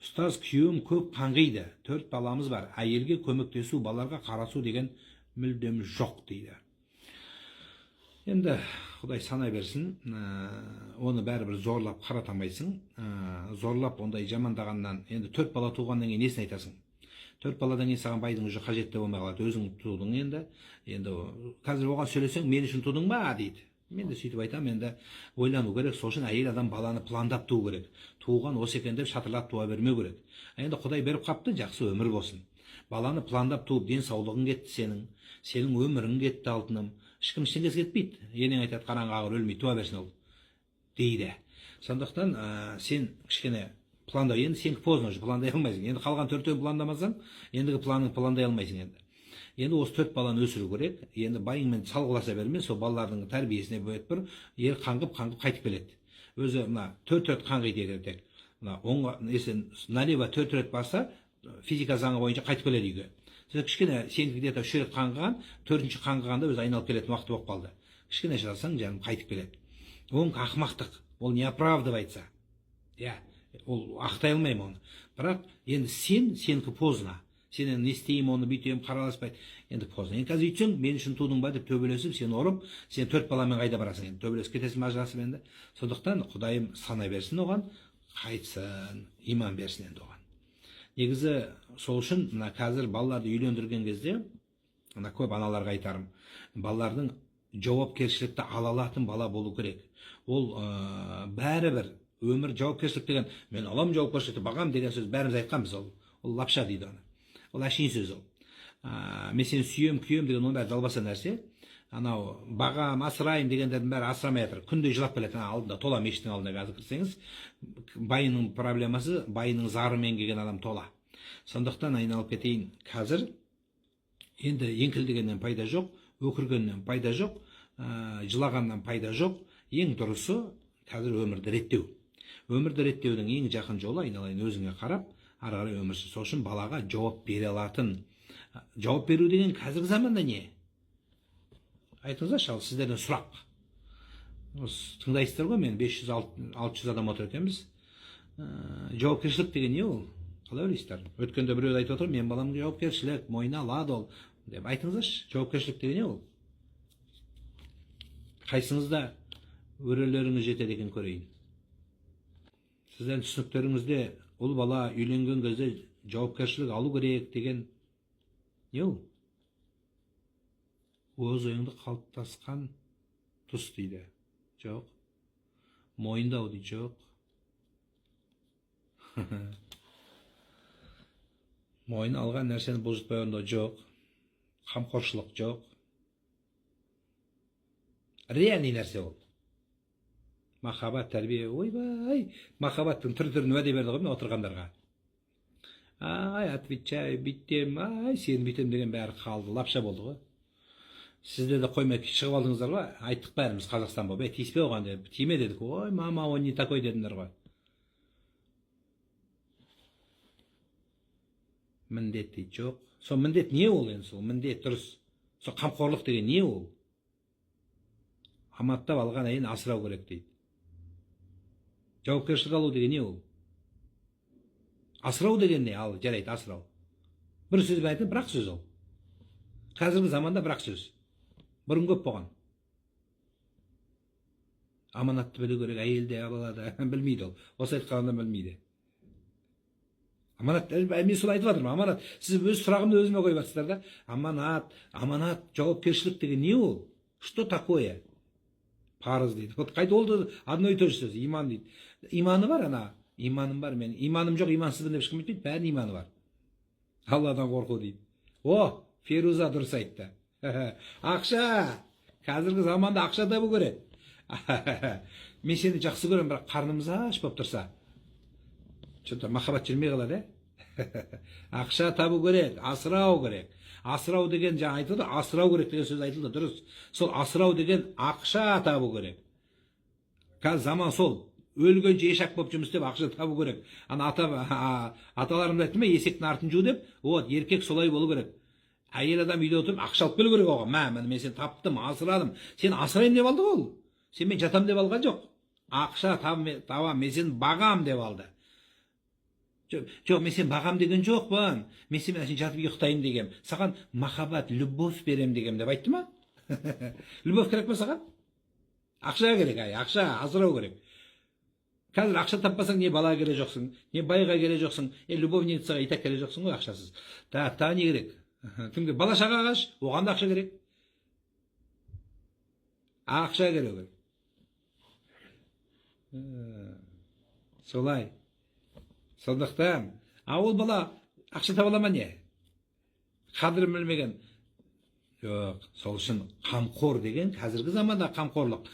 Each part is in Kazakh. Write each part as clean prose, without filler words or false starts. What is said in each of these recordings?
Ұстаз күйеуім көп қаңғиды. 4 баламыз бар. Әйелге көмектесу, балаларға қарасу деген мүлдем жоқ дейді. Енді Құдай санай берсін, оны бәрібір зорлап қаратамайсың. Зорлап ондай жамандағаннан, енді 4 бала туғаннан кейін несін айтасың? 4 баладан кейін саған байдың уже қажетті болмай қалады. Өзің тудың енді. Енді қазір оған сөйлесең, мен үшін тудың ба дейді. Мен де сөйтіп айтам, енді ойлану керек. Сол үшін әйел адам баланы пландап туу керек. Туған осы екен деп шатырлап туа бермеу керек. Енді Құдай беріп қапты, жақсы өмір болсын. Баланы пландап туып, денсаулығың кетті сенің өмірің кетті алтыным. Ешкім ештеңесі кетпейді. Енең айтады, қараңғы ağır өлмей туа берсін ол дейді. Сондықтан сен кішкене пландау, енді сен поздно уже пландай алмайсың. Енді қалған 4-өн пландамасаң, ендігі планың пландай алмайсың енді. Енді осы 4 баланы өсіру керек. Енді байыңмен салғыласа берме, сол балалардың тәрбиесіне бөліп бір ер қаңғып қайтып келеді. Өзі мына 4 рет қаңғиды егер мына оңға несен налево 4 рет барса, физика заңы бойынша қайтып келеді үйге. Сен кішкене сен где-то 3 рет қаңғыған, 4-ші қаңғығанда өзі айналып келетін уақыты болып қалды. Кішкене шыдасаң, жаным қайтып келеді. Ол ақымақтық, ол не оправдывается. Я, ол ақтай алмаймын оны. Бірақ енді сенікі поздно. Сен не істеймін, оны бүйтем, қараласпайды. Енді поздно. Енді қазір үйтсең, мен үшін тудың ба деп төбелесіп, сен ұрып, сен 4 баламен қайда барасың енді? Төбелесіп кетесің ажырасып енді. Сондықтан Құдайым санай берсін оған, қайтсын, иман берсін енді оған. Негізі сол үшін мына қазір балаларды үйлендірген кезде, мына көп аналарға айтарым, балалардың жауапкершілікті ала алатын бала болу керек. Ол бәрібір өмір жауапкершілік деген, мен алам жауапкершілікті, бағам деген сөз бәріміз айтқанбыз, ол лапша дейді оны. Ол әшейін сөз ол. Мен сені сүйем, күйем деген оның бәрі далбаса нәрсе. Анау бағам, асырайым дегендердің бәрі асырамай жатыр. Күнде жылап келеді. Алдында тола, мешіттің алдына қазір кірсеңіз, байының проблемасы, байының зарымен келген адам тола. Сондықтан айналып кетейін, қазір енді еңкілдегеннен пайда жоқ, өкіргеннен пайда жоқ, жылағаннан пайда жоқ. Ең дұрысы қазір өмірді реттеу. Өмірді реттеудің ең жақын жолы айналайын өзіңе қарап, ары қарай өмір сүр. Сол үшін балаға жауап бере алатын. Жауап беру деген қазіргі заманда не? Айтыңыздаршы, ал сіздерден сұрақ. Тыңдайсыздар ғой, мен 500-600 адам отыр екенбіз. Жауапкершілік деген не ол? Қалай ойлайсыздар? Өткенде біреу айтып отыр, мен баламға жауапкершілік, мойнына алады ол деп. Айтыңыздаршы, жауапкершілік деген не ол? Қайсыңызда өрелеріңіз жетеді екен көрейін. Сіздердің түсініктеріңізде ұл бала үйленген кезде жауапкершілік алу керек деген не ол? Өз ойыңды қалыптасқан тұс дейді. Жоқ. Мойындау дейді. Жоқ. Мойын алған нәрсені бұлжытпай орындау. Жоқ. Қамқоршылық жоқ. Реальный нәрсе ол. Махаббат, тәрбие. Ойбай, махаббаттың түр-түрін уәде берді ғой мен отырғандарға. Ай, отвечай, бүйтем, ай, сен бүйтем деген бәрі қалды, лапша болды ғой. Сіздер де қоймай шығып алдыңыздар ғой, айттық бәріміз Қазақстан болып, тиіспе оған деп, тиме дедік, ой, мама, он не такой дедіңдер ғой. Міндет дейді, жоқ. Сол міндет не ол енді, сол міндет дұрыс. Сол қамқорлық деген не ол? Аматтап алған әйелін асырау керек дейді. Жауапкершілік алу деген не ол? Асырау деген не? Ал, жарайды, асырау. Бір сөз бәйтін, бірақ сөз ол. Қазіргі заманда бірақ сөз. Бұрын көп болған. Аманатты білу керек, әйелде алады, білмейді ол. Осы айтқанында білмейді. Аманат, мен сол айтып жатырмын, аманат. Сіз өз сұрағымды өзіме қойып жатсыздар да. Аманат, жауапкершілік деген не ол? Что такое? Парыз дейді. Вот қайда ол одно и то же сөз, иман дейді. Иманы бар ана, иманым бар, мен иманым жоқ, имансызбын деп ешкім айтпайды, бәрінің иманы бар. Алладан қорқу дейді. О, Феруза дұрыс айтты. Ақша, қазіргі заманда ақша табу керек. Мен сені жақсы көрем, бірақ қарнымыз аш болып тұрса, что-то махаббат жүрмей қалады. Ақша табу керек, асырау керек. Асырау деген жаңа айтылды, асырау керек деген сөз айтылды, дұрыс. Сол асырау деген ақша табу керек. Қазір заман сол. Өлгенше ешак болып жұмыс істеп ақша табу керек. Ана аталарымыз айтты ма, есектің артын жу деп, вот, еркек солай болу керек. Әйел адам үйде отырып ақша алып келу керек оған. Мен сені таптым, асырадым. Сен асырайын деп алды ол. Сен мен жатам деп алған жоқ. Ақша табам, мен сені бағам деп алды. Жоқ, мен сен бағам деген жоқпын. Мен сен әшейін жатып ұйықтайын дегем. Саған махаббат, любовь берем дегем деп айтты ма? Любовь керек па саған? Ақша керек, ақша, асырау керек. Қазір ақша таппасаң, не бала келе жоқсың, не байға келе жоқсың, любовницаға итак келе жоқсың ғой ақшасыз. Та не керек? Кімге? Бала шаға қаш, оған да ақша керек. Ақша керек. Солай. Сондықтан, ол бала ақша таба ала ма не? Қадірін білмеген. Жоқ, сол үшін қамқор деген қазіргі заманда қамқорлық.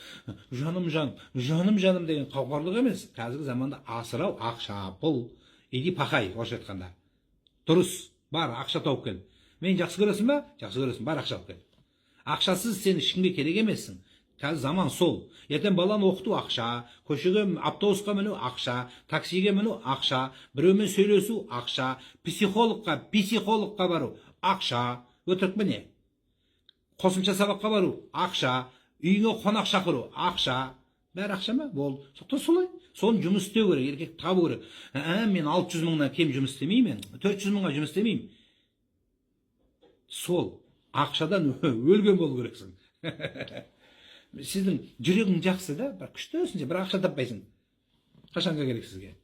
Жаным деген қамқорлық емес. Қазіргі заманда асырау, ақша, пұл, иди пақай, орысша айтқанда. Дұрыс, бар, ақша тауып кел. Мен жақсы көресің ба? Жақсы көресің, бар, ақша алып кел. Ақшасыз сен ешкімге керек емессің. Қазір заман сол. Ертең баланы оқыту ақша, көшеге автобусқа міну ақша, таксиге міну ақша, біреумен сөйлесу ақша, психологқа бару ақша. Өтірік пе не? Қосымша сабаққа бару ақша, үйіңе қонақ шақыру ақша. Бәрі ақша ма? Бол. Соқтан солай. Соны жұмыс істеу керек, еркек табу керек. Мен 600 мыңнан кем жұмыс істемеймін, 400 мыңға жұмыс істемеймін. Сол. Ақшадан өлген болу керексің. Сіздің жүрегің жақсы да, бір күшті өсінше, бір ақша таппайсың. Қашанға керек сізге?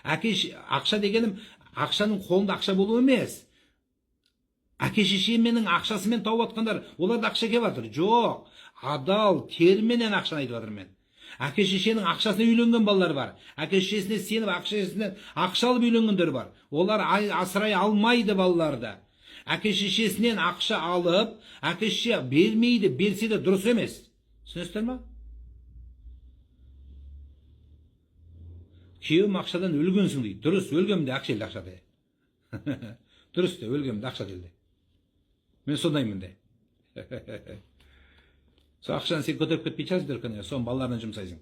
Ақша дегенім, ақшаның қолында ақша болу емес. Әке шешеменің ақшасымен тауып атқандар, олар да ақша кеп жатыр. Жоқ, адал, терменен ақшаны айтып жатыр мен. Әке шешенің ақшасына үйленген балалар бар. Әке шешесіне сеніп, ақша алып үйленгендер бар. Олар асырай алмайды балаларды. Әке шешесінен ақша алып, әке шеше бермейді, берсе де дұрыс емес. Түсінесіздер ма? Күйеуім ақшадан өлгенсің дейді. Дұрыс, өлгенімде ақша елді ақша де. Дұрыс те, өлгенімде ақша делді. Мен сондаймын де. Сол ақшаны сен көтеріп кетпей жатсың, соны балаларына жұмсайсың.